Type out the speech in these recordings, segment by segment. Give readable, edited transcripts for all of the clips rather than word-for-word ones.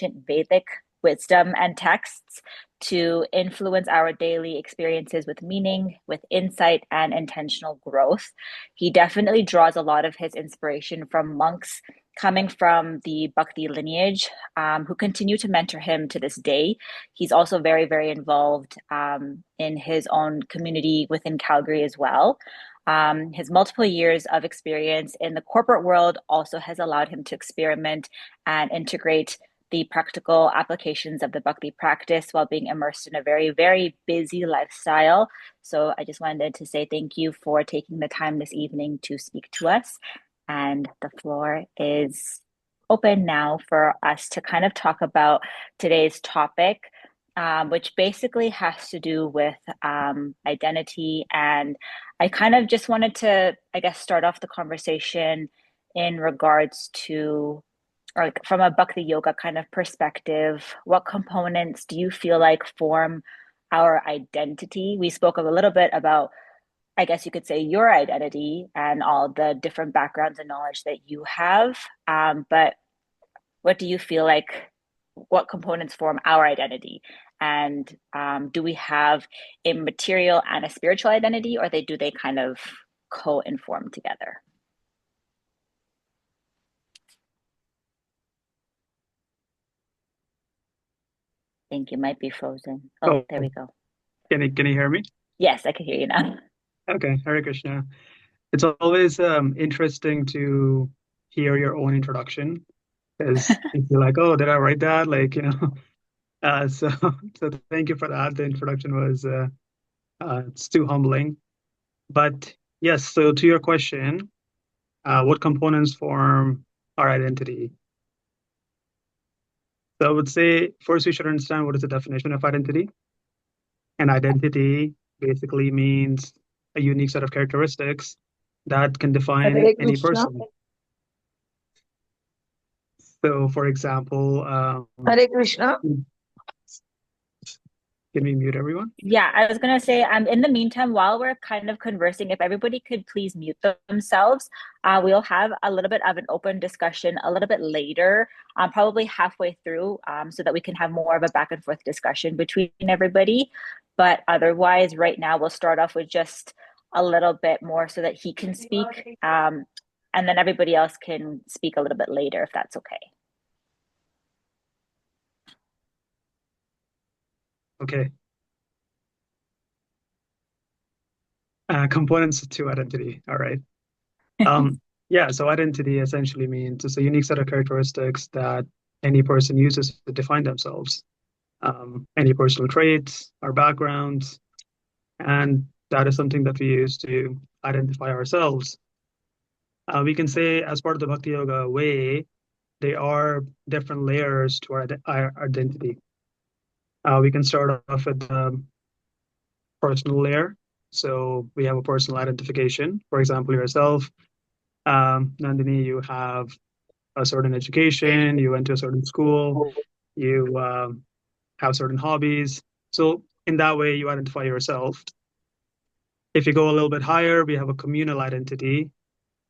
ancient Vedic wisdom and texts to influence our daily experiences with meaning, with insight, and intentional growth. He definitely draws a lot of his inspiration from monks coming from the Bhakti lineage, who continue to mentor him to this day. He's also very, very involved in his own community within Calgary as well. His multiple years of experience in the corporate world also has allowed him to experiment and integrate the practical applications of the Bhakti practice while being immersed in a very, very busy lifestyle. So I just wanted to say thank you for taking the time this evening to speak to us. And the floor is open now for us to kind of talk about today's topic, which basically has to do with identity. And I kind of just wanted to, I guess, start off the conversation in regards to, or like from a Bhakti Yoga kind of perspective, what components do you feel like form our identity? We spoke a little bit about, I guess you could say, your identity and all the different backgrounds and knowledge that you have. But what do you feel like, what components form our identity? And do we have a material and a spiritual identity, or do they kind of co-inform together? I think you might be frozen. Oh, Oh, there we go. can you hear me? Yes, I can hear you now. Okay, Hare Krishna. It's always interesting to hear your own introduction because you feel like, oh, did I write that? Like, so so thank you for that. The introduction was it's too humbling. But yes, so to your question, what components form our identity? So I would say first we should understand what is the definition of identity. And identity basically means a unique set of characteristics that can define Hare any Krishna. person. So, for example, Hare Krishna. can we mute everyone? Yeah, I was gonna say, in the meantime, while we're kind of conversing, if everybody could please mute themselves, we'll have a little bit of an open discussion a little bit later, probably halfway through, so that we can have more of a back and forth discussion between everybody. But otherwise, right now, we'll start off with just a little bit more so that he can speak, and then everybody else can speak a little bit later, if that's okay. Okay. Components to identity. All right. Yeah, so identity essentially means it's a unique set of characteristics that any person uses to define themselves. Any personal traits, our backgrounds, and that is something that we use to identify ourselves. We can say, as part of the Bhakti Yoga way, there are different layers to our identity. We can start off with the personal layer. So we have a personal identification. For example, yourself, Nandini, you have a certain education, you went to a certain school, you have certain hobbies. So in that way, you identify yourself. If you go a little bit higher, we have a communal identity.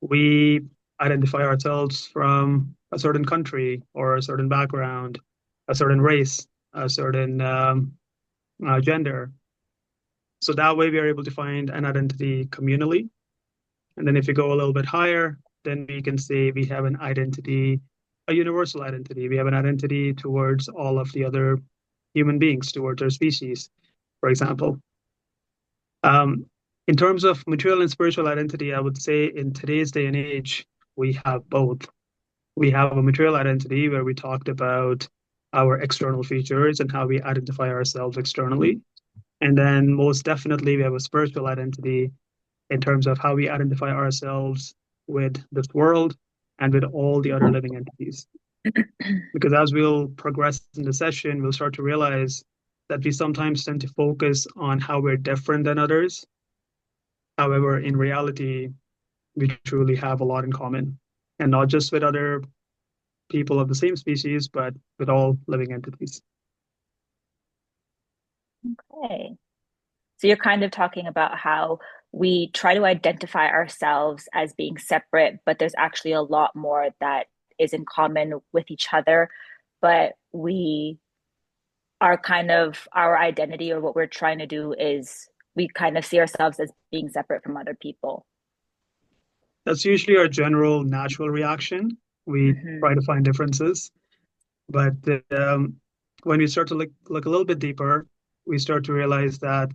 We identify ourselves from a certain country or a certain background, a certain race, a certain gender. So that way we are able to find an identity communally. And then if you go a little bit higher, then we can say we have an identity, a universal identity. We have an identity towards all of the other human beings, towards our species, for example. In terms of material and spiritual identity, I would say in today's day and age, we have both. We have a material identity where we talked about our external features and how we identify ourselves externally. And then most definitely, we have a spiritual identity in terms of how we identify ourselves with this world and with all the other living entities. Because as we'll progress in the session, we'll start to realize that we sometimes tend to focus on how we're different than others. However, in reality, we truly have a lot in common, and not just with other people of the same species, but with all living entities. Okay. So you're kind of talking about how we try to identify ourselves as being separate, but there's actually a lot more that is in common with each other, but we are kind of our identity or what we're trying to do is we kind of see ourselves as being separate from other people. That's usually our general natural reaction. We try Mm-hmm. to find differences, but when we start to look a little bit deeper, we start to realize that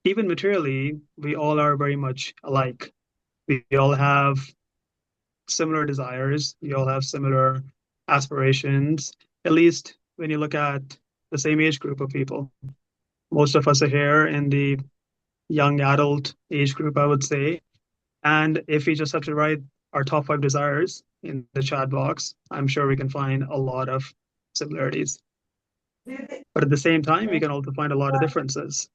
even materially, we all are very much alike. We all have similar desires. We all have similar aspirations, at least when you look at the same age group of people. Most of us are here in the young adult age group, I would say. And if we just have to write our top 5 desires in the chat box, I'm sure we can find a lot of similarities. But at the same time, we can also find a lot of differences.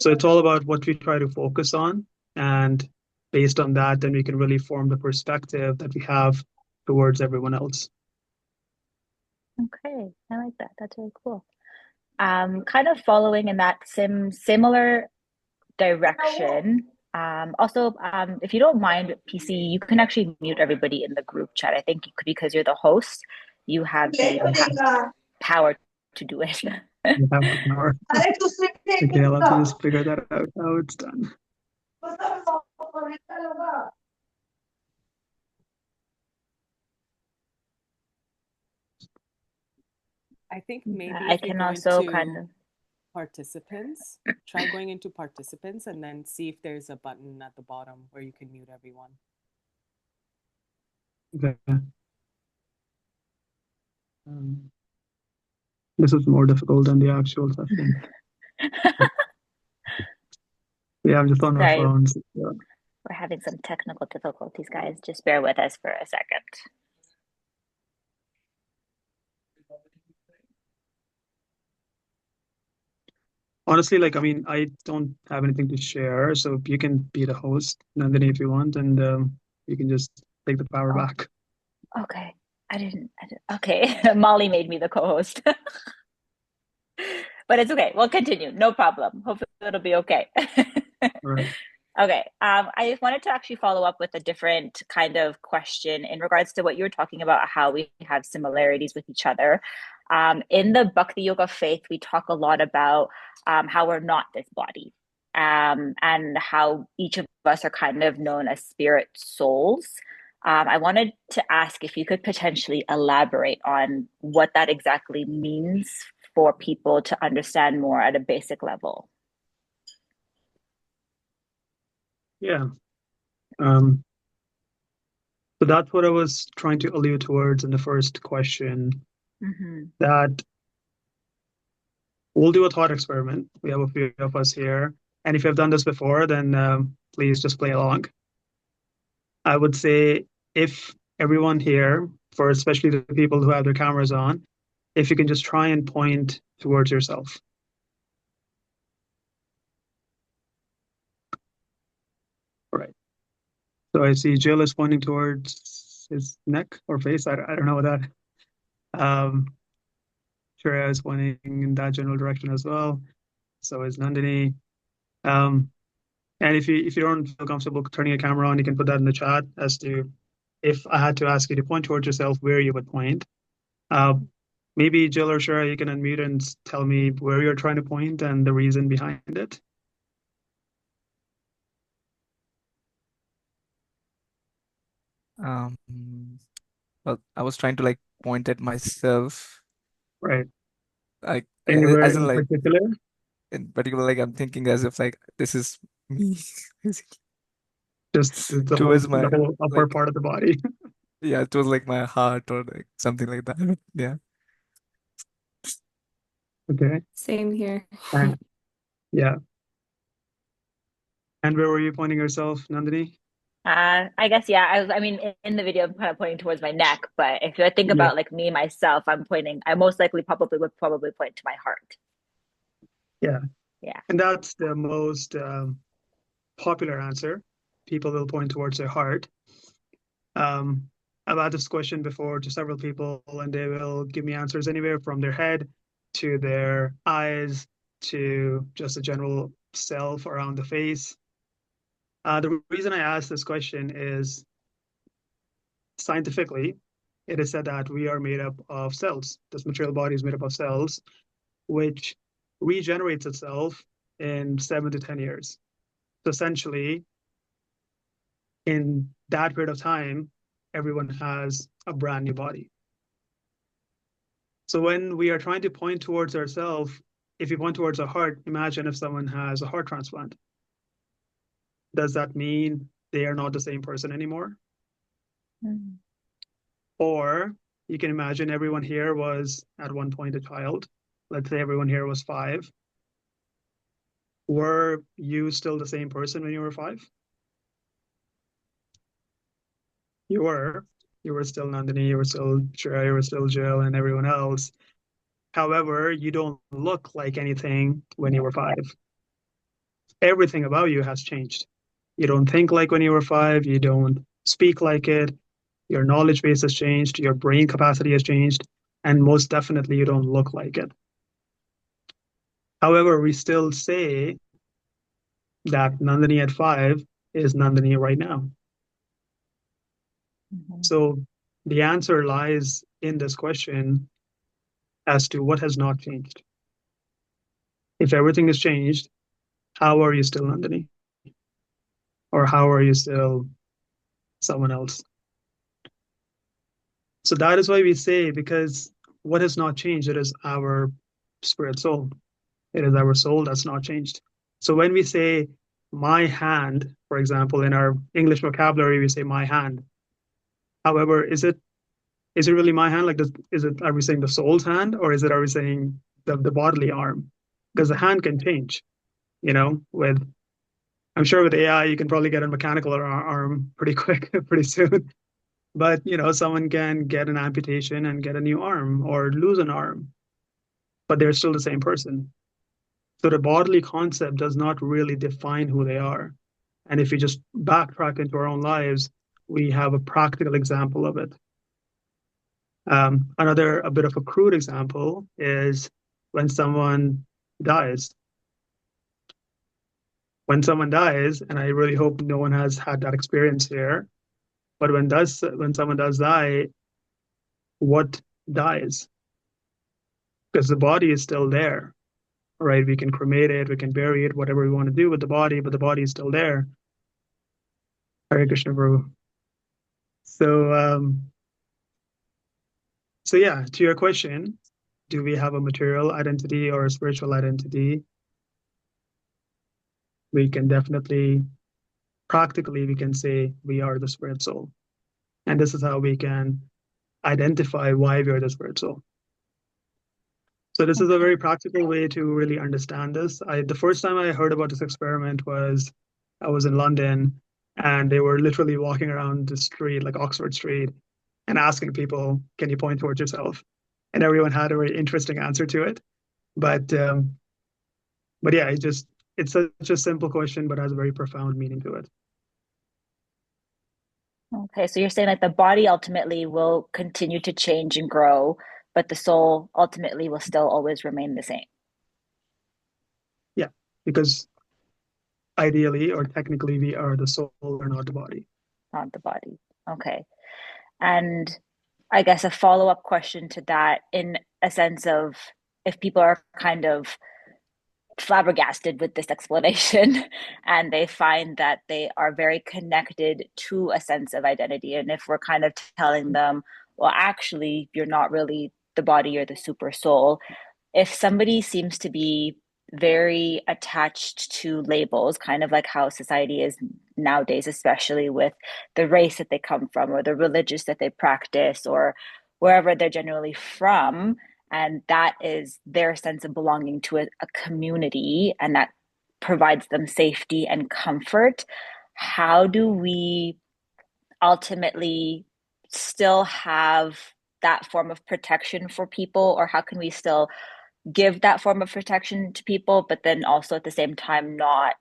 So it's all about what we try to focus on. And based on that, then we can really form the perspective that we have towards everyone else. Okay, I like that. That's really cool. Kind of following in that similar direction. If you don't mind, PC, you can actually mute everybody in the group chat. I think because you're the host, you have the power to do it. You have the power. Okay, I'll have to just figure that out how it's done. I think maybe I if we can go also into kind of participants, try going into participants and then see if there's a button at the bottom where you can mute everyone. Okay. This is more difficult than the actual session. Yeah, I'm just on my sorry, phone. So, we're having some technical difficulties, guys. Just bear with us for a second. honestly, like, I mean, I don't have anything to share, so you can be the host, Nandini, if you want, and you can just take the power Oh, back. okay. Okay. Molly made me the co-host. But it's okay. We'll continue. No problem. Hopefully it'll be okay. Right. Okay. I wanted to actually follow up with a different kind of question in regards to what you were talking about, how we have similarities with each other. In the Bhakti Yoga faith, we talk a lot about how we're not this body, and how each of us are kind of known as spirit souls. I wanted to ask if you could potentially elaborate on what that exactly means for people to understand more at a basic level. Yeah. So that's what I was trying to allude towards in the first question, Mm-hmm. that we'll do a thought experiment. We have a few of us here. And if you've done this before, then please just play along. I would say if everyone here, for especially the people who have their cameras on, if you can just try and point towards yourself. Right. So I see Jill is pointing towards his neck or face. I don't know what that. Um, Shreya is pointing in that general direction as well. So is Nandini. And if you don't feel comfortable turning your camera on, you can put that in the chat as to if I had to ask you to point towards yourself, where you would point. Maybe Jill or Shreya, you can unmute and tell me where you're trying to point and the reason behind it. Um, well, I was trying to like point at myself, Right. like Anywhere as in in like particular? in particular, like I'm thinking as if like this is me, basically, Just the towards my whole upper like part of the body. yeah, it was like my heart or like something like that. Yeah. Okay. Same here. And yeah. And where were you pointing yourself, Nandini? I guess, yeah, I mean, in the video, I'm kind of pointing towards my neck, but if I think Yeah. about like me, myself, I most likely would probably point to my heart. Yeah. Yeah. And that's the most popular answer. People will point towards their heart. I've had this question before to several people, and they will give me answers anywhere from their head to their eyes to just a general self around the face. The reason I asked this question is scientifically, it is said that we are made up of cells. This material body is made up of cells, which regenerates itself in 7 to 10 years. So essentially, in that period of time, everyone has a brand new body. So when we are trying to point towards ourselves, if you point towards a heart, imagine if someone has a heart transplant. Does that mean they are not the same person anymore? Mm. Or you can imagine everyone here was at one point a child. Let's say everyone here was 5. Were you still the same person when you were 5? You were. You were still Nandini, you were still Shreya, you were still Jill, and everyone else. However, you don't look like anything when you were 5. Everything about you has changed. You don't think like when you were 5, you don't speak like it, your knowledge base has changed, your brain capacity has changed, and most definitely you don't look like it. However, we still say that Nandini at 5 is Nandini right now. Mm-hmm. So the answer lies in this question as to what has not changed. If everything has changed, how are you still Nandini? Or how are you still someone else? So that is why we say, because what has not changed, it is our spirit soul. It is our soul that's not changed. So when we say my hand, for example, in our English vocabulary, we say my hand. However, is it really my hand? Like, are we saying the soul's hand, or are we saying the bodily arm? Because the hand can change, I'm sure with AI, you can probably get a mechanical arm pretty quick, pretty soon. But, someone can get an amputation and get a new arm or lose an arm, but they're still the same person. So the bodily concept does not really define who they are. And if we just backtrack into our own lives, we have a practical example of it. A bit of a crude example is when someone dies. When someone dies, and I really hope no one has had that experience here, but when someone does die, what dies? Because the body is still there, right? We can cremate it, we can bury it, whatever we want to do with the body, but the body is still there. Hare Krishna, Prabhu. So yeah, to your question, do we have a material identity or a spiritual identity? We can definitely, practically, we can say we are the spirit soul. And this is how we can identify why we are the spirit soul. So this is a very practical way to really understand this. The first time I heard about this experiment was I was in London, and they were literally walking around the street, like Oxford Street, and asking people, can you point towards yourself? And everyone had a very interesting answer to it. But yeah, it's such a simple question, but has a very profound meaning to it. Okay, so you're saying like the body ultimately will continue to change and grow, but the soul ultimately will still always remain the same. Yeah, because ideally or technically we are the soul or not the body. Not the body. Okay. And I guess a follow-up question to that, in a sense of if people are kind of flabbergasted with this explanation and they find that they are very connected to a sense of identity, and if we're kind of telling them, well, actually you're not really the body, you're the super soul, if somebody seems to be very attached to labels, kind of like how society is nowadays, especially with the race that they come from or the religious that they practice or wherever they're generally from, and that is their sense of belonging to a community, and that provides them safety and comfort. How do we ultimately still have that form of protection for people, or how can we still give that form of protection to people, but then also at the same time not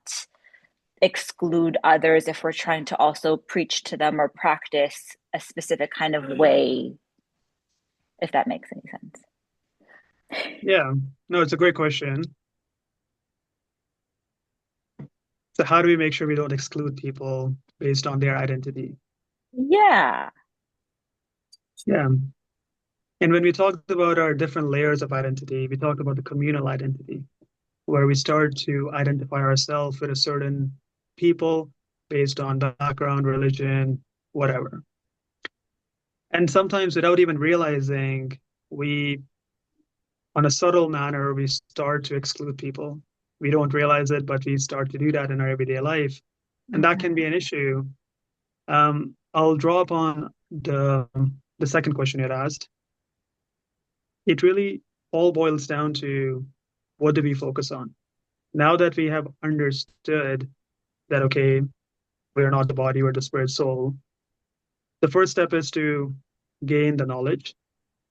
exclude others if we're trying to also preach to them or practice a specific kind of way, if that makes any sense? Yeah, no, it's a great question. So how do we make sure we don't exclude people based on their identity? Yeah. Yeah. And when we talked about our different layers of identity, we talked about the communal identity, where we start to identify ourselves with a certain people based on background, religion, whatever. And sometimes without even realizing, we, on a subtle manner, we start to exclude people. We don't realize it, but we start to do that in our everyday life. And that can be an issue. I'll draw upon the second question you had asked. It really all boils down to what do we focus on? Now that we have understood that, okay, we're not the body, we're the spirit soul, the first step is to gain the knowledge.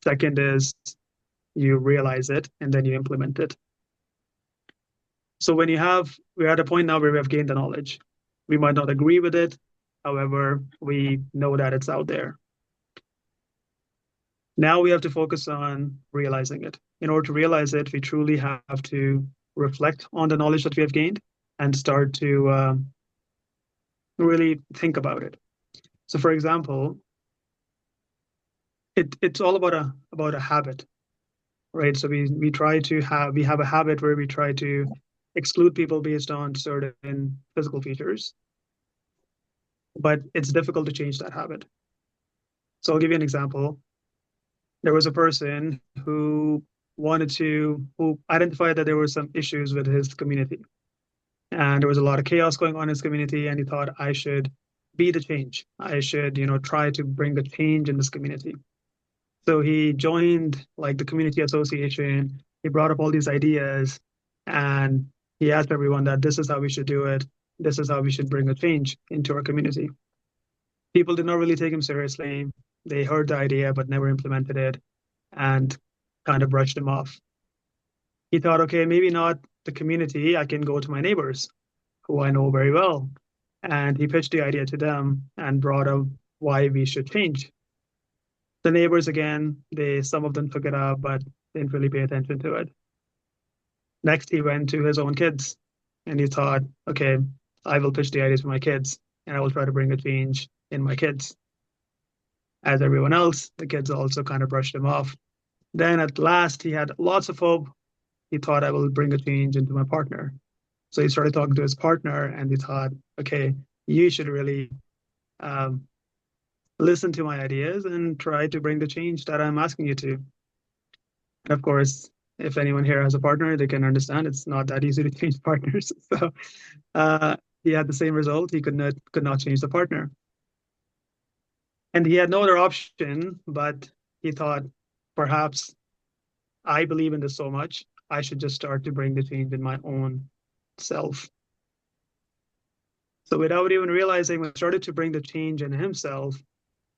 Second is you realize it and then you implement it. So we're at a point now where we have gained the knowledge. We might not agree with it. However, we know that it's out there. Now we have to focus on realizing it. In order to realize it, we truly have to reflect on the knowledge that we have gained and start to really think about it. So, for example, it's all about a habit, right? So we have a habit where we try to exclude people based on certain physical features, but it's difficult to change that habit. So I'll give you an example. There was a person who who identified that there were some issues with his community. And there was a lot of chaos going on in his community, and he thought, I should be the change. I should, try to bring the change in this community. So he joined like the community association. He brought up all these ideas, and he asked everyone that this is how we should do it. This is how we should bring a change into our community. People did not really take him seriously. They heard the idea but never implemented it and kind of brushed him off. He thought, okay, maybe not the community. I can go to my neighbors who I know very well. And he pitched the idea to them and brought up why we should change. The neighbors, again, some of them took it up, but didn't really pay attention to it. Next, he went to his own kids and he thought, okay, I will pitch the ideas to my kids and I will try to bring a change in my kids. As everyone else, the kids also kind of brushed him off. Then at last, he had lots of hope. He thought, I will bring a change into my partner. So he started talking to his partner and he thought, okay, you should really listen to my ideas and try to bring the change that I'm asking you to. And of course, if anyone here has a partner, they can understand it's not that easy to change partners. So he had the same result. He could not change the partner. And he had no other option, but he thought, perhaps I believe in this so much, I should just start to bring the change in my own self. So without even realizing, when he started to bring the change in himself,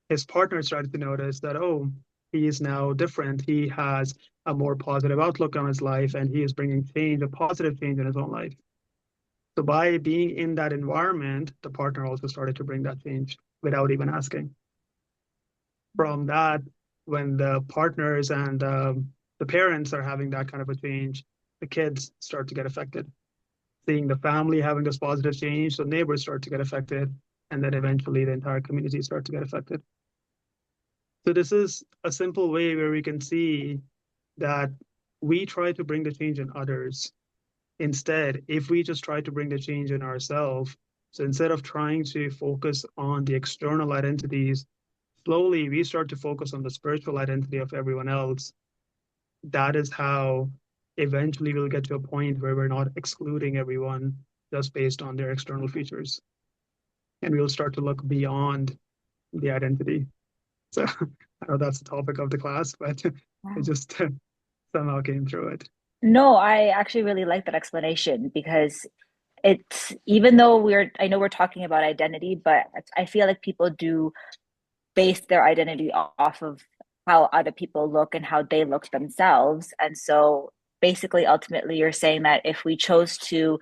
his partner started to notice that, oh, he is now different. He has a more positive outlook on his life, and he is bringing change, a positive change in his own life. So by being in that environment, the partner also started to bring that change without even asking. From that, when the partners and the parents are having that kind of a change, the kids start to get affected. Seeing the family having this positive change, so neighbors start to get affected, and then eventually the entire community starts to get affected. So this is a simple way where we can see that we try to bring the change in others. Instead, if we just try to bring the change in ourselves, so instead of trying to focus on the external identities, slowly we start to focus on the spiritual identity of everyone else. That is how eventually we'll get to a point where we're not excluding everyone just based on their external features. And we'll start to look beyond the identity. So I know that's the topic of the class, but it just somehow came through it. No, I actually really like that explanation because it's even though I know we're talking about identity, but I feel like people do base their identity off of how other people look and how they look themselves. And so basically, ultimately, you're saying that if we chose to,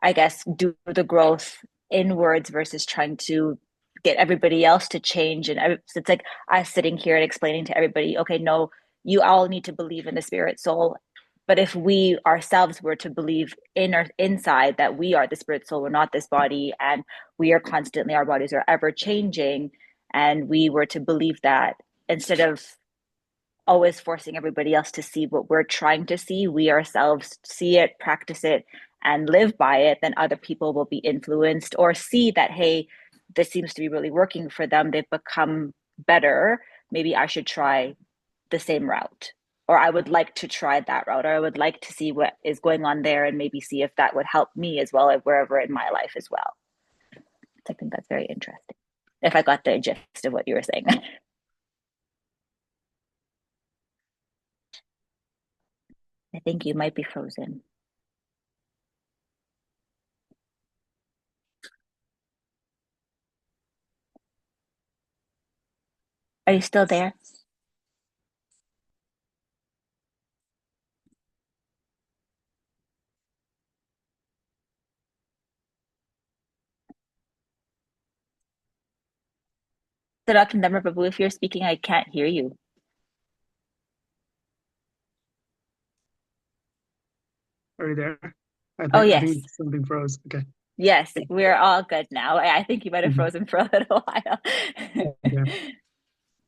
I guess, do the growth inwards versus trying to get everybody else to change. And it's like us sitting here and explaining to everybody, okay, no, you all need to believe in the spirit soul. But if we ourselves were to believe in our inside that we are the spirit soul, we're not this body, and we are constantly, our bodies are ever changing, and we were to believe that, instead of always forcing everybody else to see what we're trying to see, we ourselves see it, practice it, and live by it, then other people will be influenced or see that, hey, this seems to be really working for them. They've become better. Maybe I should try the same route. Or I would like to try that route, or I would like to see what is going on there and maybe see if that would help me as well, wherever in my life as well. So I think that's very interesting. If I got the gist of what you were saying. I think you might be frozen. Are you still there? Sanatan Dharma Prabhu, if you're speaking, I can't hear you. Are you there? Oh, I yes. think something froze. Okay. Yes, we're all good now. I think you might have Mhm. frozen for a little while. Okay.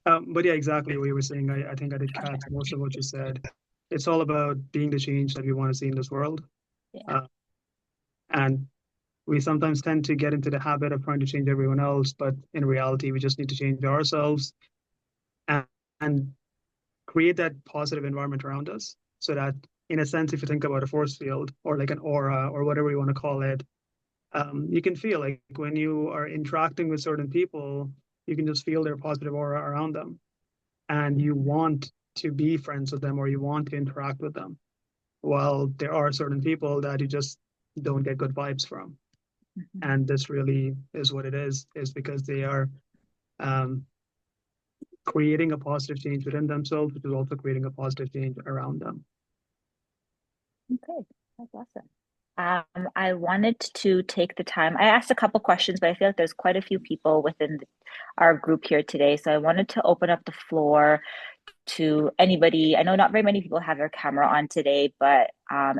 But yeah, exactly what you were saying. I think I did catch most of what you said. It's all about being the change that we want to see in this world. Yeah. And we sometimes tend to get into the habit of trying to change everyone else, but in reality, we just need to change ourselves and create that positive environment around us. So that, in a sense, if you think about a force field or like an aura or whatever you want to call it, you can feel like when you are interacting with certain people, you can just feel their positive aura around them. And you want to be friends with them or you want to interact with them. While there are certain people that you just don't get good vibes from. Mm-hmm. And this really is what it is because they are creating a positive change within themselves, which is also creating a positive change around them. Okay, that's awesome. I wanted to take the time. I asked a couple questions, but I feel like there's quite a few people within our group here today. So I wanted to open up the floor to anybody. I know not very many people have their camera on today, but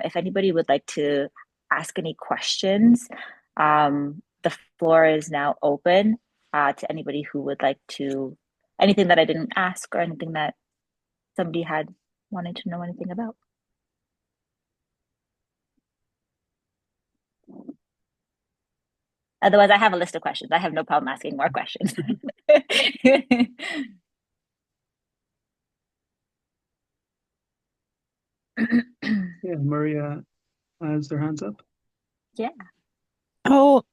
if anybody would like to ask any questions, the floor is now open to anybody who would like to, anything that I didn't ask or anything that somebody had wanted to know anything about. Otherwise, I have a list of questions. I have no problem asking more questions. Yeah, Maria has their hands up. Yeah. Oh,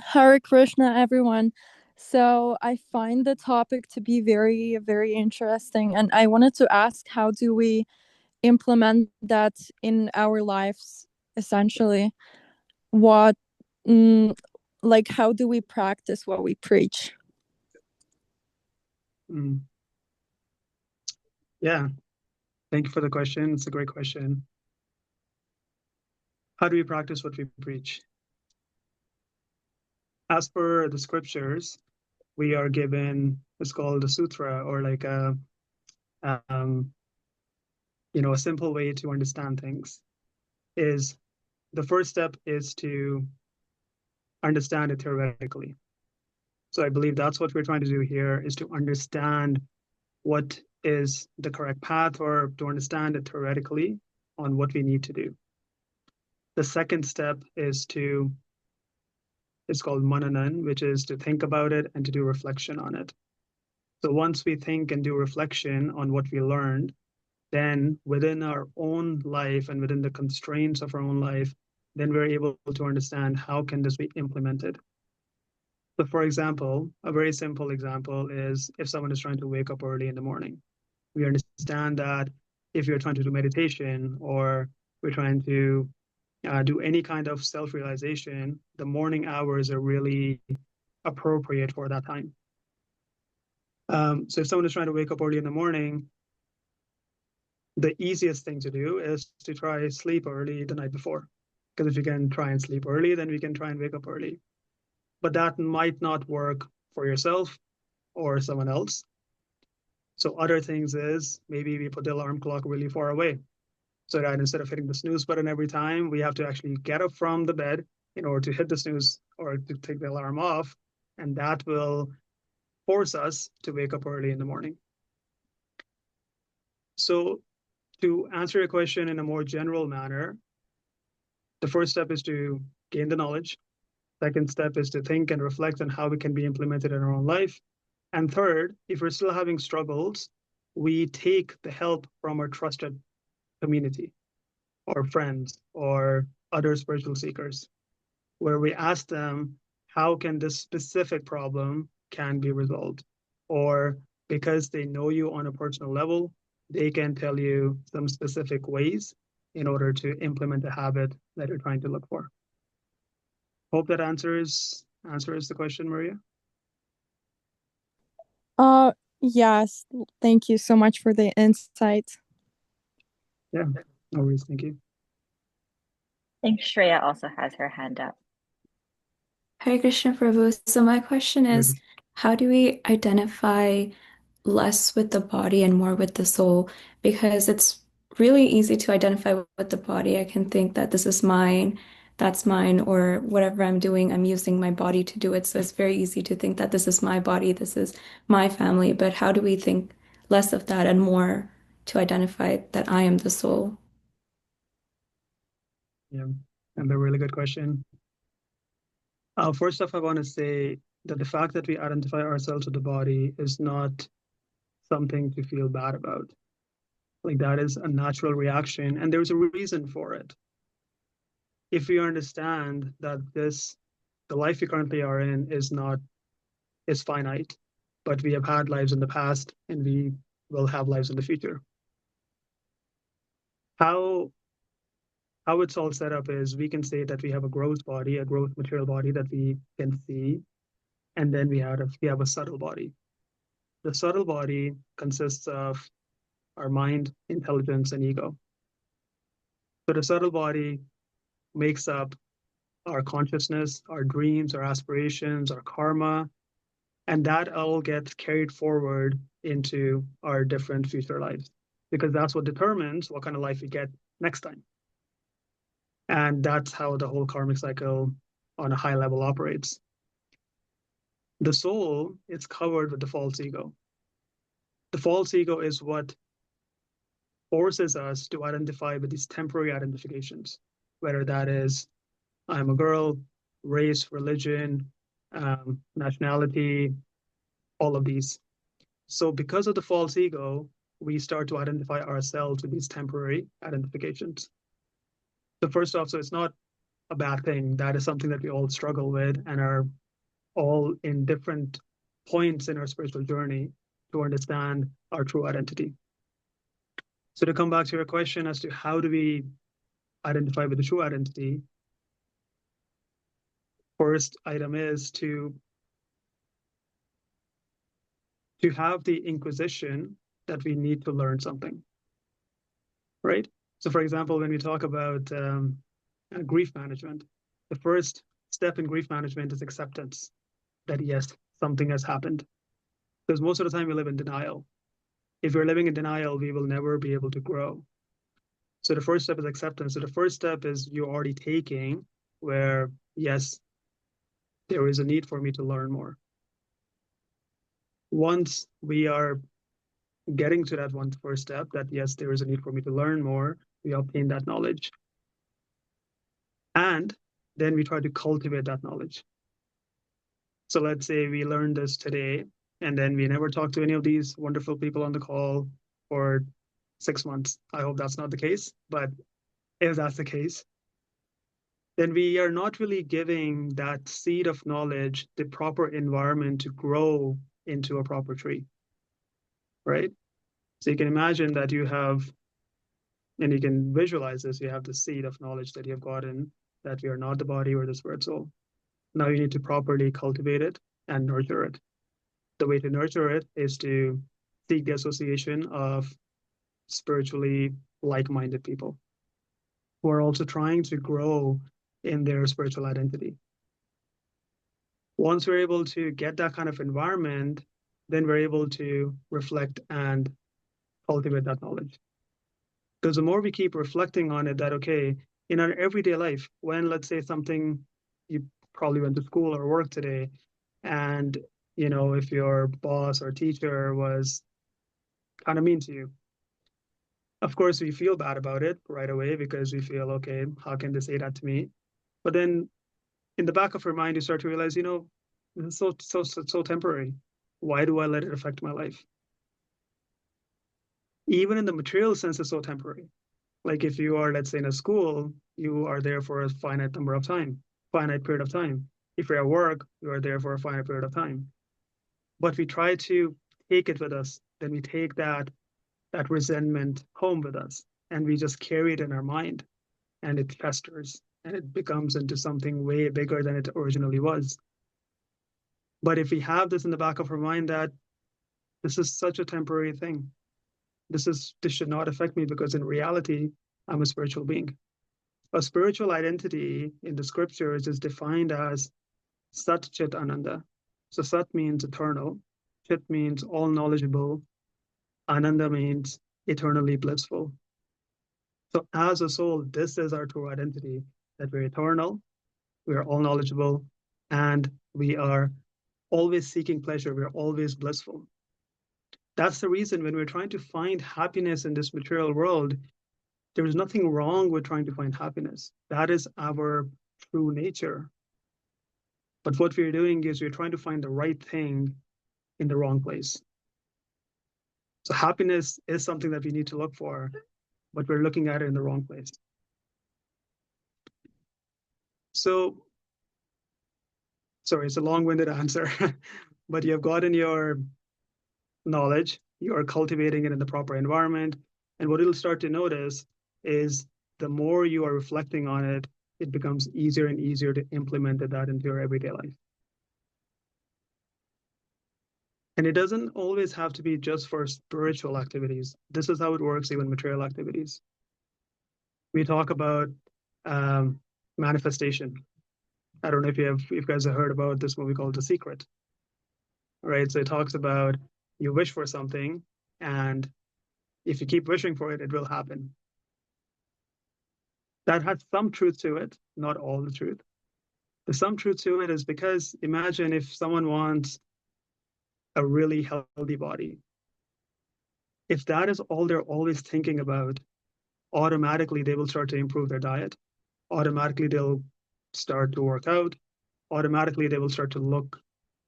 Hare Krishna, everyone. So I find the topic to be very, very interesting. And I wanted to ask, how do we implement that in our lives, essentially? What, like, how do we practice what we preach? Yeah, thank you for the question. It's a great question. How do we practice what we preach? As per the scriptures, we are given, it's called a sutra, or like a simple way to understand things. Is the first step is to understand it theoretically. So I believe that's what we're trying to do here, is to understand what is the correct path, or to understand it theoretically on what we need to do. The second step is it's called mananan, which is to think about it and to do reflection on it. So once we think and do reflection on what we learned, then within our own life and within the constraints of our own life, then we're able to understand how can this be implemented. So for example, a very simple example is if someone is trying to wake up early in the morning. We understand that if you're trying to do meditation or we're trying to do any kind of self-realization, the morning hours are really appropriate for that time. So if someone is trying to wake up early in the morning, the easiest thing to do is to try sleep early the night before. Because if you can try and sleep early, then we can try and wake up early. But that might not work for yourself or someone else. So other things is maybe we put the alarm clock really far away, so that instead of hitting the snooze button every time, we have to actually get up from the bed in order to hit the snooze or to take the alarm off. And that will force us to wake up early in the morning. So to answer your question in a more general manner, the first step is to gain the knowledge. Second step is to think and reflect on how it can be implemented in our own life. And third, if we're still having struggles, we take the help from our trusted community or friends or other spiritual seekers, where we ask them, how can this specific problem can be resolved? Or because they know you on a personal level, they can tell you some specific ways in order to implement the habit that you're trying to look for. Hope that answers the question, Maria. Yes, thank you so much for the insight. Yeah, no worries, thank you. I think Shreya also has her hand up. Hare Krishna Prabhu. So my question is, how do we identify less with the body and more with the soul? Because it's really easy to identify with the body. I can think that this is mine, that's mine, or whatever I'm doing, I'm using my body to do it. So it's very easy to think that this is my body, this is my family. But how do we think less of that and more to identify that I am the soul? Yeah, and a really good question. First off, I want to say that the fact that we identify ourselves with the body is not something to feel bad about. Like, that is a natural reaction, and there's a reason for it. If we understand that the life we currently are in is finite, but we have had lives in the past and we will have lives in the future. How it's all set up is we can say that we have a gross body, a gross material body that we can see, and then we have a subtle body. The subtle body consists of our mind, intelligence, and ego. So the subtle body makes up our consciousness, our dreams, our aspirations, our karma, and that all gets carried forward into our different future lives, because that's what determines what kind of life we get next time. And that's how the whole karmic cycle on a high level operates. The soul is covered with the false ego. The false ego is what forces us to identify with these temporary identifications, whether that is I'm a girl, race, religion, nationality, all of these. So because of the false ego, we start to identify ourselves with these temporary identifications. So first off, so it's not a bad thing. That is something that we all struggle with and are all in different points in our spiritual journey to understand our true identity. So to come back to your question as to how do we identify with the true identity, first item is to have the inquisition that we need to learn something, right? So for example, when we talk about grief management, the first step in grief management is acceptance that yes, something has happened. Because most of the time we live in denial. If we're living in denial, we will never be able to grow. So the first step is acceptance. So the first step is you're already taking where, yes, there is a need for me to learn more. Once we are getting to that one first step, that yes, there is a need for me to learn more, we obtain that knowledge. And then we try to cultivate that knowledge. So let's say we learned this today, and then we never talked to any of these wonderful people on the call for 6 months. I hope that's not the case, but if that's the case, then we are not really giving that seed of knowledge the proper environment to grow into a proper tree, right? So you can imagine that you have, and you can visualize this, you have the seed of knowledge that you have gotten, that we are not the body or the spirit soul. Now you need to properly cultivate it and nurture it. The way to nurture it is to seek the association of spiritually like-minded people who are also trying to grow in their spiritual identity. Once we're able to get that kind of environment, then we're able to reflect and cultivate that knowledge. Because the more we keep reflecting on it, that, okay, in our everyday life, when let's say something, you probably went to school or work today, and if your boss or teacher was kind of mean to you, Of course, we feel bad about it right away because we feel, okay, how can they say that to me? But then in the back of our mind, you start to realize, this is so temporary. Why do I let it affect my life? Even in the material sense, it's so temporary. Like if you are, let's say, in a school, you are there for a finite period of time. If you're at work, you are there for a finite period of time. But we try to take it with us, then we take that resentment home with us, and we just carry it in our mind, and it festers, and it becomes into something way bigger than it originally was. But if we have this in the back of our mind that this is such a temporary thing, this should not affect me, because in reality, I'm a spiritual being. A spiritual identity in the scriptures is defined as Sat Chit Ananda. So Sat means eternal, Chit means all knowledgeable, Ananda means eternally blissful. So as a soul, this is our true identity, that we're eternal, we are all knowledgeable, and we are always seeking pleasure, we're always blissful. That's the reason when we're trying to find happiness in this material world, there is nothing wrong with trying to find happiness. That is our true nature. But what we're doing is we're trying to find the right thing in the wrong place. So happiness is something that we need to look for, but we're looking at it in the wrong place. So, sorry, it's a long-winded answer, but you've gotten your knowledge, you are cultivating it in the proper environment, and what you'll start to notice is the more you are reflecting on it, it becomes easier and easier to implement that into your everyday life. And it doesn't always have to be just for spiritual activities. This is how it works, even material activities. We talk about manifestation. I don't know if you guys have heard about this movie called The Secret. Right? So it talks about you wish for something, and if you keep wishing for it, it will happen. That has some truth to it, not all the truth. There's some truth to it is because imagine if someone wants a really healthy body. If that is all they're always thinking about, automatically they will start to improve their diet. Automatically they'll start to work out. Automatically they will start to look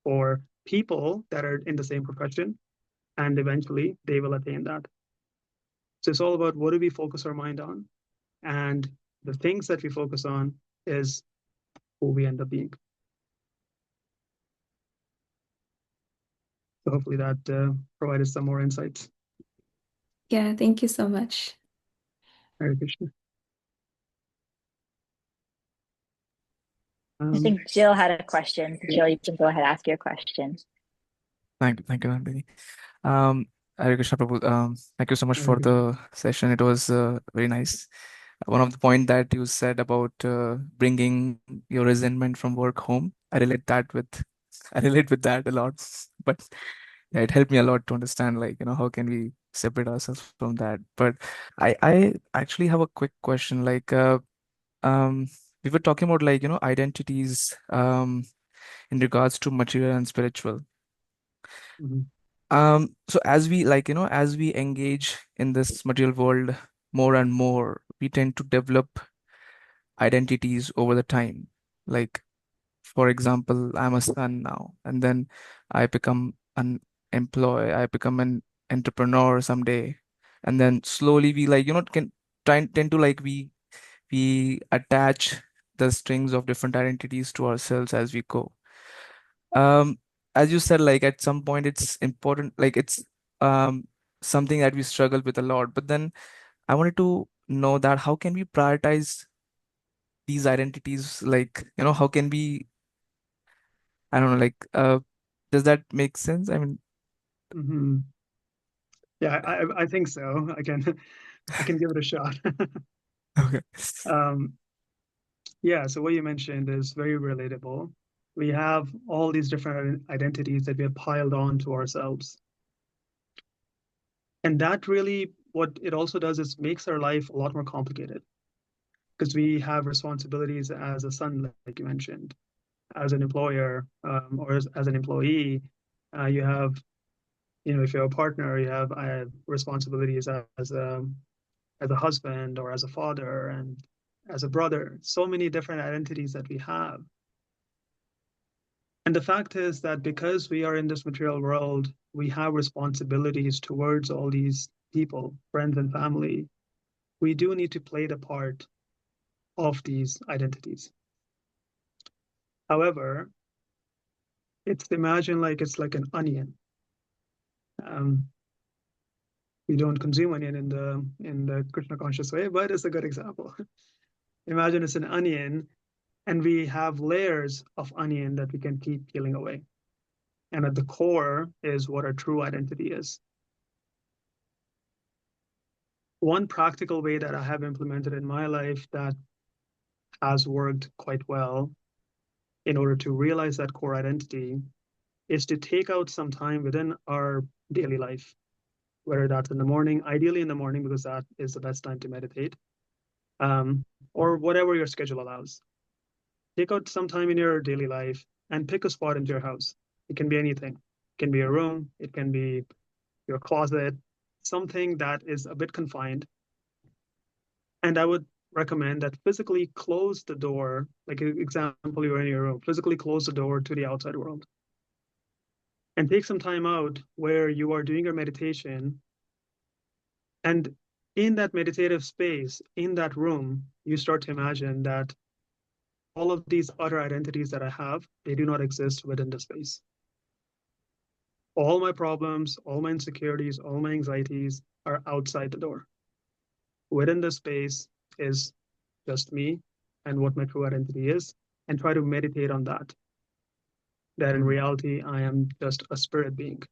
for people that are in the same profession, and eventually they will attain that. So it's all about what do we focus our mind on, and the things that we focus on is who we end up being. So hopefully that provided some more insights. Yeah, thank you so much. Hare Krishna. I think Jill had a question. Jill, you can go ahead and ask your question. Thank you, Nandini. Hare Krishna Prabhu. Thank you so much Hare for Krishna. the session. It was very nice. One of the point that you said about bringing your resentment from work home, I relate with that a lot. But yeah, it helped me a lot to understand, like, how can we separate ourselves from that. But I actually have a quick question. Like, we were talking about, like, identities in regards to material and spiritual. Mhm. So as we, like, as we engage in this material world more and more, we tend to develop identities over the time. Like, for example, I'm a son now, and then I become an employee, I become an entrepreneur someday, and then slowly we, like, can tend to, like, we attach the strings of different identities to ourselves as we go. As you said, like, at some point it's important, like, it's um something that we struggle with a lot. But then I wanted to know that how can we prioritize these identities? Like, how can we, I don't know, like, does that make sense? I mean, Mhm. Yeah, I think so. I can give it a shot. okay. Yeah, so what you mentioned is very relatable. We have all these different identities that we have piled on to ourselves. And that really, what it also does is makes our life a lot more complicated, because we have responsibilities as a son, like you mentioned, as an employer, or as an employee. You have, if you're a partner, you have responsibilities as as a husband or as a father and as a brother, so many different identities that we have. And the fact is that because we are in this material world, we have responsibilities towards all these people, friends and family. We do need to play the part of these identities. However, imagine like it's like an onion. We don't consume onion in the Krishna conscious way, but it's a good example. Imagine it's an onion, and we have layers of onion that we can keep peeling away. And at the core is what our true identity is. One practical way that I have implemented in my life that has worked quite well in order to realize that core identity is to take out some time within our daily life, whether that's in the morning, ideally in the morning, because that is the best time to meditate, or whatever your schedule allows. Take out some time in your daily life and pick a spot into your house. It can be anything. It can be a room. It can be your closet, something that is a bit confined. And I would recommend that physically close the door, like an example, you're in your room, physically close the door to the outside world. And take some time out where you are doing your meditation. And in that meditative space, in that room, you start to imagine that all of these other identities that I have, they do not exist within the space. All my problems, all my insecurities, all my anxieties are outside the door. Within the space is just me and what my true identity is, and try to meditate on that. That in reality, I am just a spirit being.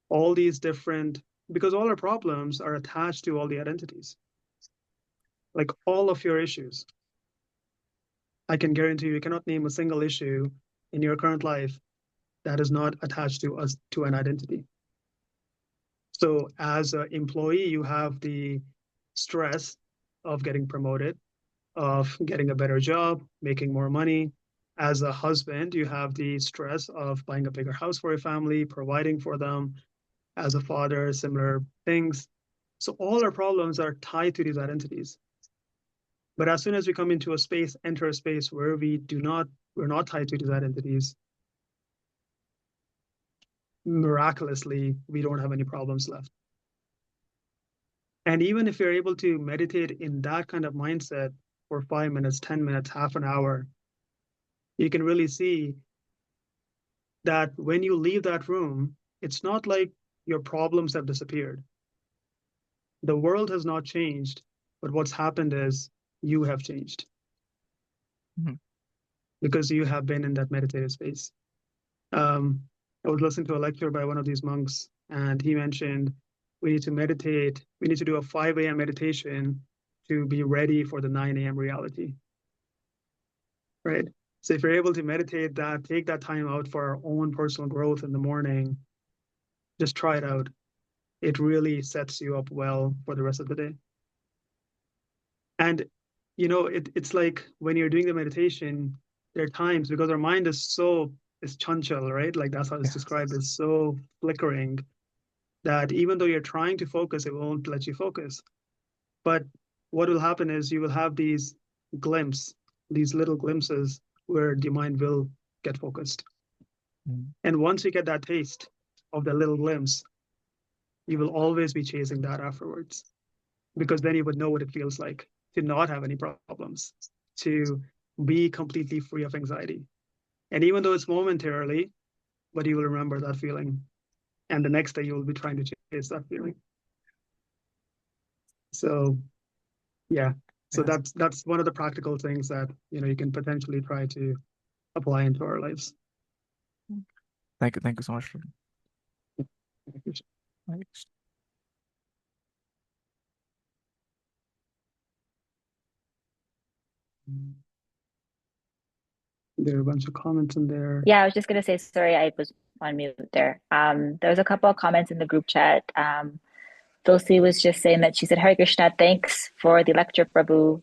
All these different, because all our problems are attached to all the identities. Like all of your issues. I can guarantee you cannot name a single issue in your current life that is not attached to an identity. So as an employee, you have the stress of getting promoted, of getting a better job, making more money. As a husband, you have the stress of buying a bigger house for your family, providing for them. As a father, similar things. So all our problems are tied to these identities. But as soon as we come into a space, enter a space where we're not tied to these identities, miraculously, we don't have any problems left. And even if you're able to meditate in that kind of mindset for 5 minutes, 10 minutes, half an hour, you can really see that when you leave that room, it's not like your problems have disappeared. The world has not changed, but what's happened is you have changed. Mm-hmm. Because you have been in that meditative space. I was listening to a lecture by one of these monks, and he mentioned we need to meditate. We need to do a 5 a.m. meditation to be ready for the 9 a.m. reality. Right? So if you're able to meditate that, take that time out for our own personal growth in the morning, just try it out. It really sets you up well for the rest of the day. And, it's like when you're doing the meditation, there are times, because our mind is chanchal, right? Like that's how it's described, it's so flickering that even though you're trying to focus, it won't let you focus. But what will happen is you will have these little glimpses where the mind will get focused. And once you get that taste of the little glimpse, you will always be chasing that afterwards, because then you would know what it feels like to not have any problems, to be completely free of anxiety. And even though it's momentarily, but you will remember that feeling. And the next day you will be trying to chase that feeling. So, yeah. So that's one of the practical things that, you can potentially try to apply into our lives. Thank you so much. There are a bunch of comments in there. Yeah, I was just going to say, sorry, I was on mute there. There was a couple of comments in the group chat. Dulcie was just saying that she said, Hare Krishna, thanks for the lecture, Prabhu.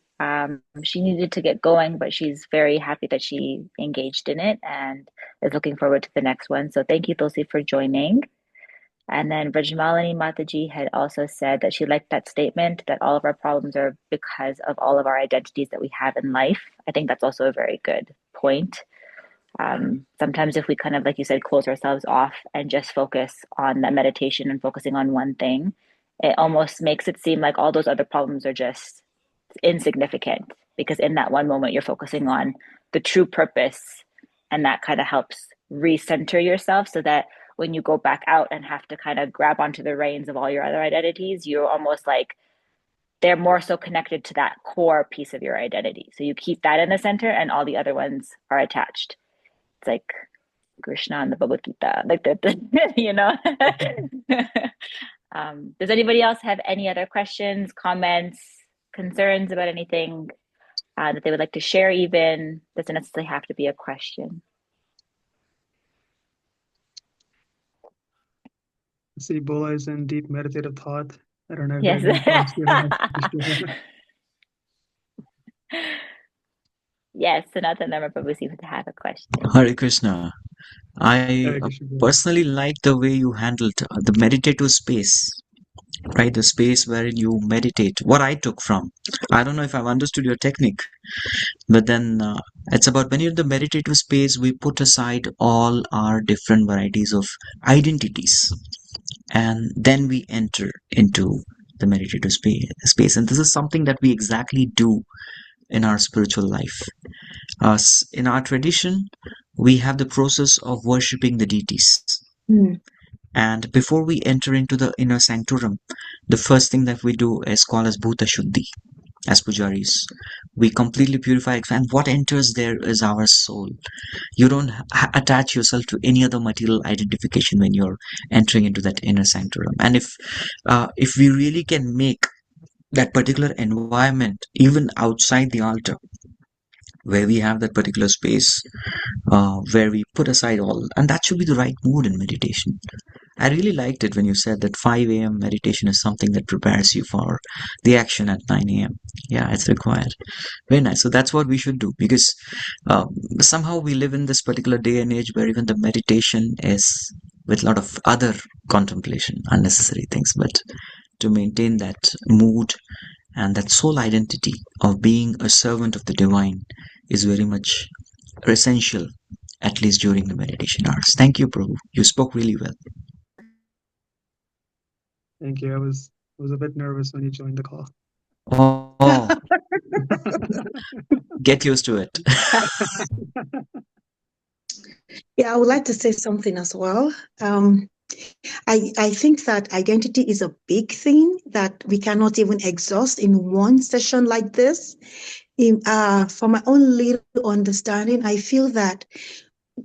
She needed to get going, but she's very happy that she engaged in it and is looking forward to the next one. So thank you, Dulcie, for joining. And then Rajmalini Mataji had also said that she liked that statement that all of our problems are because of all of our identities that we have in life. I think that's also a very good point. Sometimes if we kind of, like you said, close ourselves off and just focus on that meditation and focusing on one thing, it almost makes it seem like all those other problems are just insignificant, because in that one moment you're focusing on the true purpose, and that kind of helps recenter yourself so that when you go back out and have to kind of grab onto the reins of all your other identities, you're almost like they're more so connected to that core piece of your identity. So you keep that in the center and all the other ones are attached. It's like Krishna and the Bhagavad Gita, like the you know. Does anybody else have any other questions, comments, concerns about anything that they would like to share? Even doesn't necessarily have to be a question. I see Bola is in deep meditative thought. I don't know if Yes. there are any thoughts you have to share. Yes, Sanatan Dharma Prabhuji would have a question. Hare Krishna. I Hare Krishna. personally like the way you handled the meditative space, right? The space wherein you meditate. What I took from, I don't know if I've understood your technique, but then it's about when you're in the meditative space, we put aside all our different varieties of identities, and then we enter into the meditative space. And this is something that we exactly do in our spiritual life. In our tradition, we have the process of worshipping the deities. And before we enter into the inner sanctorum, the first thing that we do is called as Bhuta Shuddhi, as pujaris. We completely purify, and what enters there is our soul. You don't attach yourself to any other material identification when you're entering into that inner sanctorum. And if we really can make that particular environment, even outside the altar, where we have that particular space where we put aside all, and that should be the right mood in meditation. I really liked it when you said that 5 a.m. meditation is something that prepares you for the action at 9 a.m. Yeah, it's required. Very nice. So that's what we should do, because somehow we live in this particular day and age where even the meditation is with a lot of other contemplation, unnecessary things. But to maintain that mood and that soul identity of being a servant of the divine is very much essential, at least during the meditation hours. Thank you, Prabhu. You spoke really well. Thank you. I was a bit nervous when you joined the call. Oh, get used to it. Yeah, I would like to say something as well. I think that identity is a big thing that we cannot even exhaust in one session like this. For my own little understanding, I feel that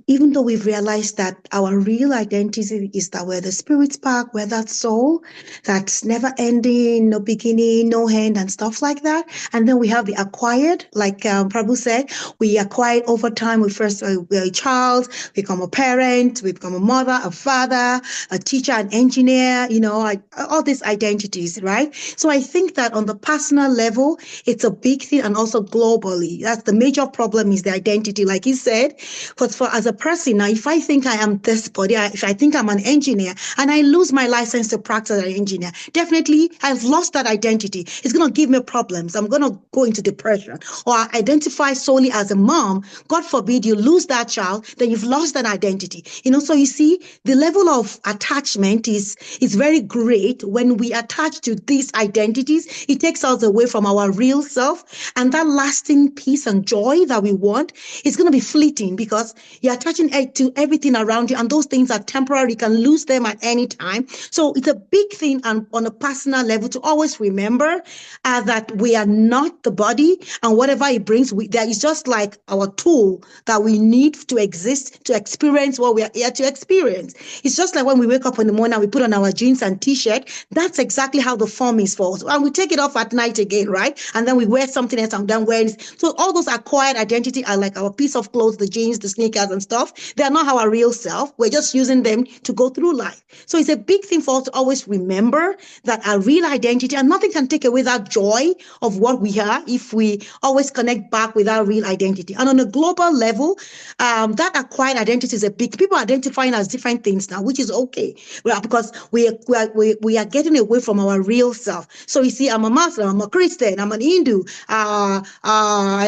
even though we've realized that our real identity is that we're the spirit spark, we're that soul that's never ending, no beginning, no end, and stuff like that. And then we have the acquired, like Prabhu said, we acquired over time. We're a child, become a parent, we become a mother, a father, a teacher, an engineer, all these identities, right? So I think that on the personal level, it's a big thing, and also globally. That's the major problem, is the identity, like he said. But as a person now, if I think I am this body, if I think I'm an engineer and I lose my license to practice as an engineer, definitely I've lost that identity. It's going to give me problems. I'm going to go into depression. Or I identify solely as a mom. God forbid you lose that child, then you've lost that identity. So you see, the level of attachment is very great. When we attach to these identities, it takes us away from our real self, and that lasting peace and joy that we want is going to be fleeting, because you're attaching to everything around you, and those things are temporary. You can lose them at any time. So it's a big thing on a personal level to always remember that we are not the body, and whatever it brings, that is just like our tool that we need to exist, to experience what we are here to experience. It's just like when we wake up in the morning and we put on our jeans and t-shirt. That's exactly how the form is for us. And we take it off at night again, right? And then we wear something else, and then wear it. So all those acquired identity are like our piece of clothes, the jeans, the sneakers, and and stuff. They are not our real self. We're just using them to go through life. So it's a big thing for us to always remember that our real identity, and nothing can take away that joy of what we are if we always connect back with our real identity. And on a global level, that acquired identity is a big, people are identifying as different things now, which is okay. Because we are getting away from our real self. So you see, I'm a Muslim, I'm a Christian, I'm an Hindu, I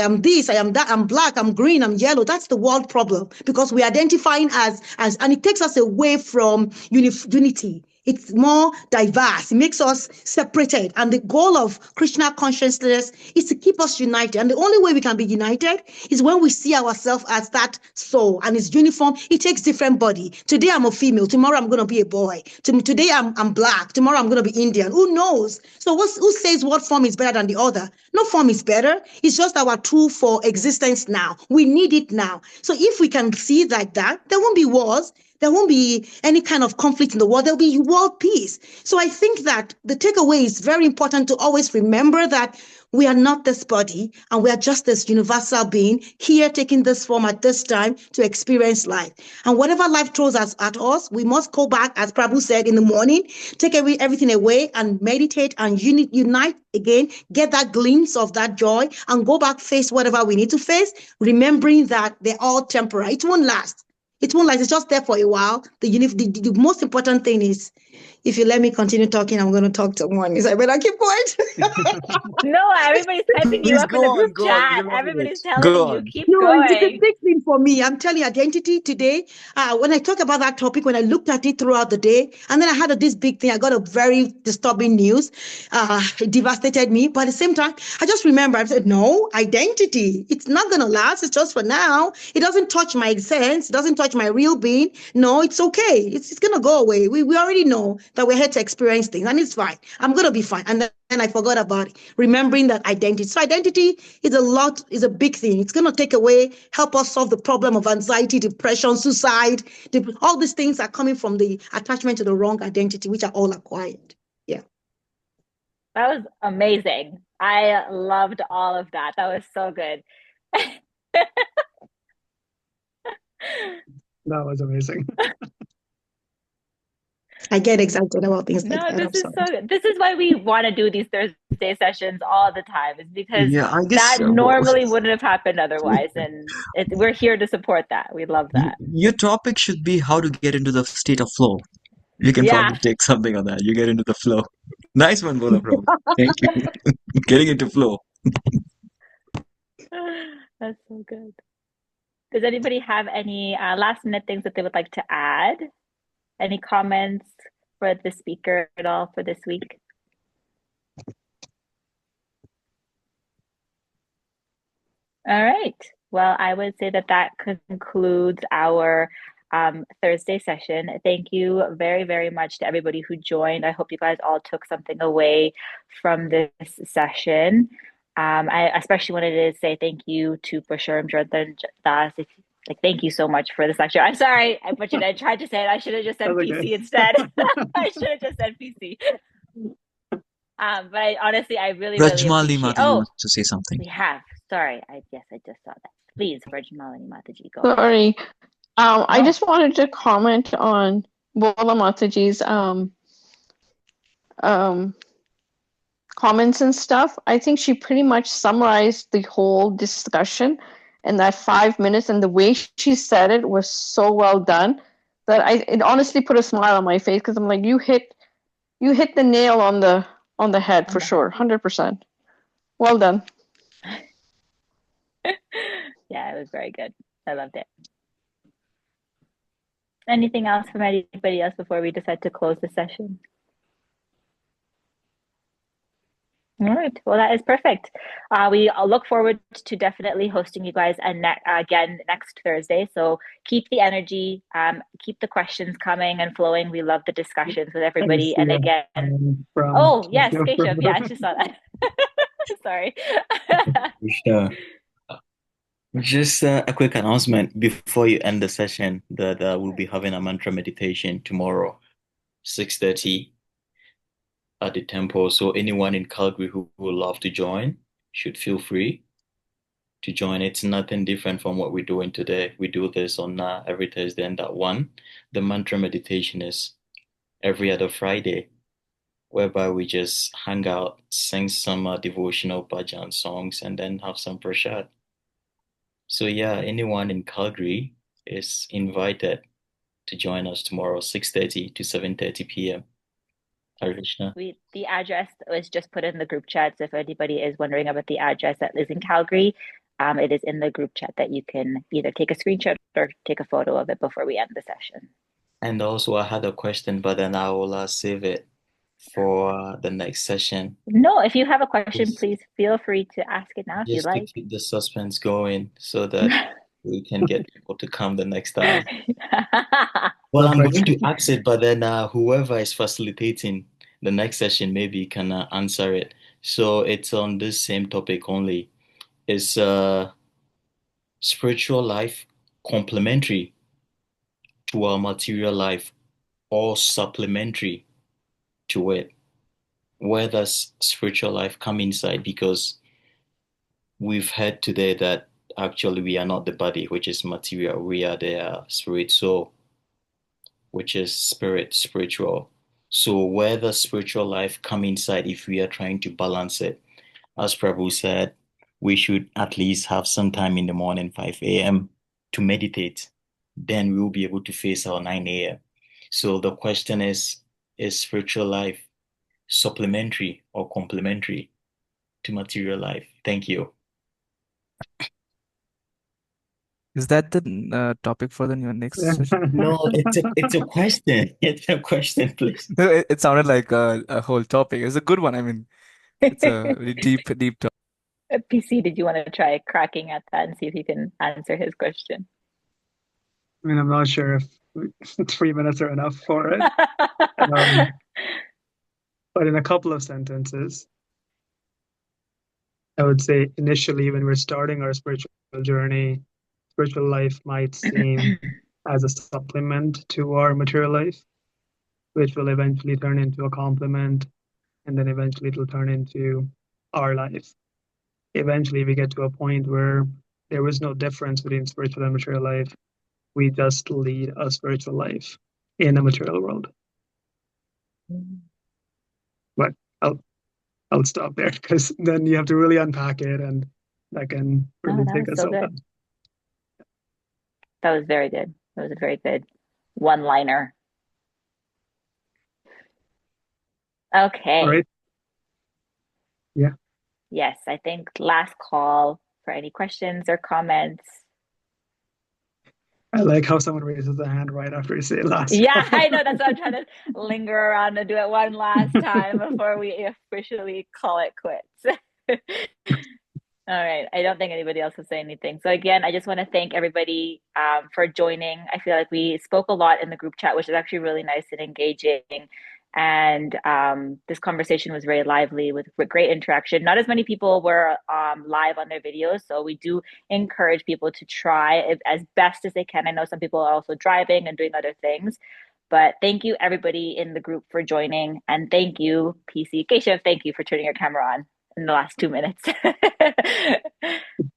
am this, I am that, I'm black, I'm green, I'm yellow. That's the world problem, because we're identifying as, and it takes us away from unity. It's more diverse. It makes us separated. And the goal of Krishna consciousness is to keep us united. And the only way we can be united is when we see ourselves as that soul, and it's uniform. It takes different body. Today I'm a female. Tomorrow I'm going to be a boy. Today I'm black. Tomorrow I'm going to be Indian. Who knows? So who says what form is better than the other? No form is better. It's just our tool for existence now. We need it now. So if we can see it like that, there won't be wars. There won't be any kind of conflict in the world. There'll be world peace. So I think that the takeaway is very important to always remember that we are not this body, and we are just this universal being here taking this form at this time to experience life. And whatever life throws us at us, we must go back, as Prabhu said, in the morning, take everything away and meditate and unite again, get that glimpse of that joy, and go back, face whatever we need to face, remembering that they're all temporary. It won't last. It won't last. It's just there for a while. The most important thing is, if you let me continue talking, I'm going to talk to one. I better keep quiet. No, everybody's typing you Please up in the go on, group go on. chat. You love Everybody's it. telling Go you, on. keep No, it's a going. big thing for me. I'm telling you, identity today, when I talk about that topic, when I looked at it throughout the day, and then I had this big thing, I got a very disturbing news. It devastated me. But at the same time, I just remember, I said, no, identity, it's not going to last. It's just for now. It doesn't touch my essence. It doesn't touch my real being. No, it's okay. It's going to go away. We already know that we're here to experience things, and it's fine. I'm going to be fine. And then I forgot about it, remembering that identity. So identity is a big thing. It's going to take away, help us solve the problem of anxiety, depression, suicide. All these things are coming from the attachment to the wrong identity, which are all acquired. Yeah. That was amazing. I loved all of that. That was so good. That was amazing. I get excited about things like No, that. this is so good. This is why we want to do these Thursday sessions all the time, is because Yeah, I guess that normally wouldn't have happened otherwise. And we're here to support that. We love that. your topic should be how to get into the state of flow. You can Yeah. probably take something on that. You get into the flow. Nice one, Bola Prabhu. Thank you. Getting into flow. That's so good. Does anybody have any last minute things that they would like to add? Any comments for the speaker at all for this week? All right. Well, I would say that concludes our Thursday session. Thank you very, very much to everybody who joined. I hope you guys all took something away from this session. I especially wanted to say thank you to Purushottam Jonathan Das. Thank you so much for this lecture. I'm sorry, I tried to say it. I should have just said That's PC okay. instead. I should have just said PC. But honestly, I really, really Rajmali appreciate. Mataji wants to say something. We have. Sorry, I just saw that. Please, Rajmali Mataji, go. Sorry. I just wanted to comment on Bola Mataji's comments and stuff. I think she pretty much summarized the whole discussion in that 5 minutes, and the way she said it was so well done that it honestly put a smile on my face, because I'm like, you hit the nail on the head for sure, 100%. Well done. Yeah, it was very good. I loved it. Anything else from anybody else before we decide to close the session? All right. Well, that is perfect. We look forward to definitely hosting you guys again next Thursday. So keep the energy, keep the questions coming and flowing. We love the discussions with everybody. And again, yes, Keshav. Yeah, I just saw that. Sorry. Sure. Just a quick announcement before you end the session that we'll be having a mantra meditation tomorrow, 6:30 at the temple. So anyone in Calgary who would love to join should feel free to join. It's nothing different from what we're doing today. We do this on every Thursday and that one. The mantra meditation is every other Friday, whereby we just hang out, sing some devotional bhajan songs, and then have some prasad. So yeah, anyone in Calgary is invited to join us tomorrow, 6:30 to 7:30 p.m. Hare Krishna. The address was just put in the group chat. So if anybody is wondering about the address that is in Calgary, it is in the group chat that you can either take a screenshot or take a photo of it before we end the session. And also, I had a question, but then I will save it for the next session. No, if you have a question, please feel free to ask it now if you Just like. to keep the suspense going so that we can get people to come the next time. Well, I'm going to ask it, but then whoever is facilitating the next session maybe can answer it. So it's on this same topic only. Is spiritual life complementary to our material life or supplementary to it? Where does spiritual life come inside? Because we've heard today that actually we are not the body, which is material. We are the spirit soul, which is spiritual. So where does spiritual life come inside if we are trying to balance it? As Prabhu said, we should at least have some time in the morning, 5 a.m. to meditate. Then we will be able to face our 9 a.m. So the question is spiritual life supplementary or complementary to material life? Thank you. Is that the topic for the next session? No, it's a question. It's a question, please. It sounded like a whole topic. It's a good one. I mean, it's a really deep topic. PC, did you want to try cracking at that and see if you can answer his question? I mean, I'm not sure if 3 minutes are enough for it. But in a couple of sentences, I would say initially when we're starting our spiritual journey, spiritual life might seem as a supplement to our material life, which will eventually turn into a complement, and then eventually it'll turn into our life. Eventually we get to a point where there is no difference between spiritual and material life. We just lead a spiritual life in a material world. But I'll stop there because then you have to really unpack it, and that can really take us over. That was very good. That was a very good one-liner. Okay. All right. Yeah. Yes, I think last call for any questions or comments. I like how someone raises their hand right after you say last. Yeah, call. I know. That's why I'm trying to linger around and do it one last time before we officially call it quits. All right. I don't think anybody else will say anything. So again, I just want to thank everybody for joining. I feel like we spoke a lot in the group chat, which is actually really nice and engaging. And this conversation was very lively with great interaction. Not as many people were live on their videos, so we do encourage people to try as best as they can. I know some people are also driving and doing other things, but thank you everybody in the group for joining, and thank you PC Keshav. Thank you for turning your camera on in the last 2 minutes.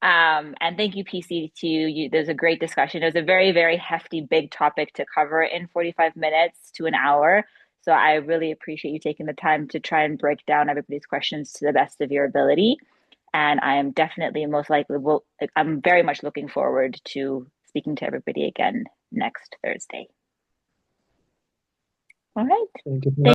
And thank you PC to you. There's a great discussion. It was a very, very hefty, big topic to cover in 45 minutes to an hour. So I really appreciate you taking the time to try and break down everybody's questions to the best of your ability. And I am definitely I'm very much looking forward to speaking to everybody again next Thursday. All right. Thank you.